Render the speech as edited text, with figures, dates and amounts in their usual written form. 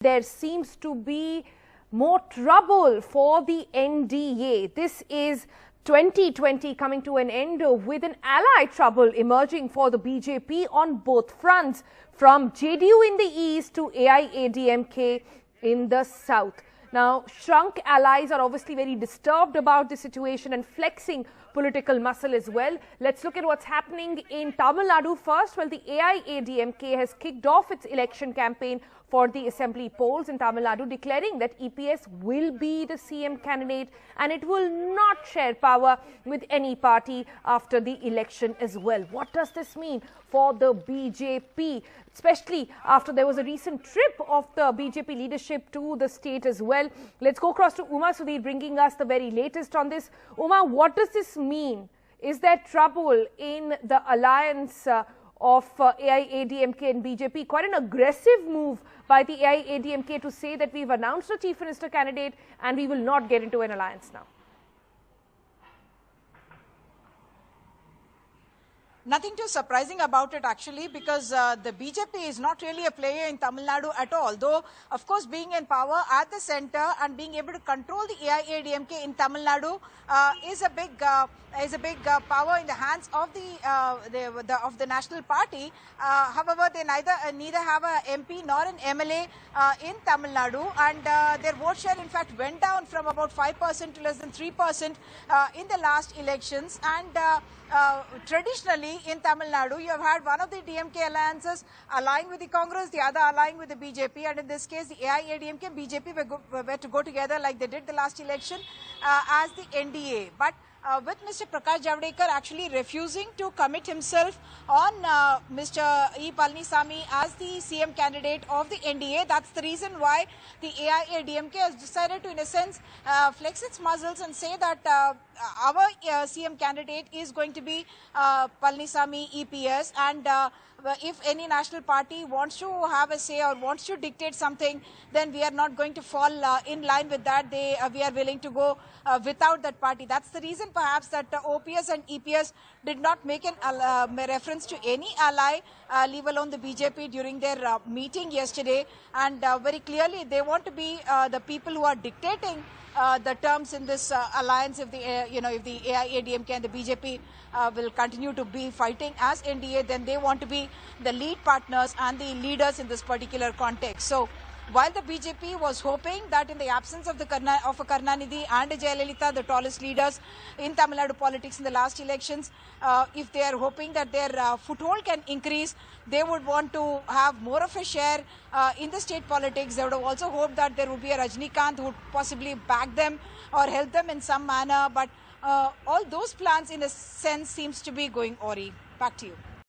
There seems to be more trouble for the NDA. This is 2020 coming to an end with an ally trouble emerging for the BJP on both fronts, from JDU in the east to AIADMK in the south. Now, shrunk allies are obviously very disturbed about the situation and flexing political muscle as well. Let's look at what's happening in Tamil Nadu first. Well, the AIADMK has kicked off its election campaign for the assembly polls in Tamil Nadu, declaring that EPS will be the CM candidate and it will not share power with any party after the election as well. What does this mean for the BJP, especially after there was a recent trip of the BJP leadership to the state as well? Let's go across to Uma Sudhir bringing us the very latest on this. Uma, what does this mean? Is there trouble in the alliance of AIADMK and BJP? Quite an aggressive move by the AIADMK to say that we've announced a chief minister candidate and we will not get into an alliance now. Nothing too surprising about it actually, because the BJP is not really a player in Tamil Nadu at all. Though, of course, being in power at the centre and being able to control the AIADMK in Tamil Nadu is a big power in the hands of the National Party. However, they neither have a MP nor an MLA in Tamil Nadu, and their vote share in fact went down from about 5% to less than 3% in the last elections. And traditionally in Tamil Nadu, you have had one of the DMK alliances allying with the Congress, the other allying with the BJP, and in this case the AIADMK and BJP were to go together like they did the last election as the NDA. But with Mr. Prakash Javadekar actually refusing to commit himself on Mr. E. Palaniswamy as the CM candidate of the NDA. That's the reason why the AIADMK has decided to, in a sense, flex its muscles and say that our CM candidate is going to be Palaniswamy EPS, and if any national party wants to have a say or wants to dictate something, then we are not going to fall in line with that. We are willing to go without that party. That's the reason perhaps that OPS and EPS did not make a reference to any ally, leave alone the BJP, during their meeting yesterday. And very clearly they want to be the people who are dictating the terms in this alliance. If the AIADMK and the BJP will continue to be fighting as NDA, then they want to be the lead partners and the leaders in this particular context. So while the BJP was hoping that in the absence of Karunanidhi and Jayalalitha, the tallest leaders in Tamil Nadu politics in the last elections, if they are hoping that their foothold can increase, they would want to have more of a share in the state politics. They would have also hoped that there would be a Rajinikanth who would possibly back them or help them in some manner. But all those plans, in a sense, seems to be going awry. Back to you.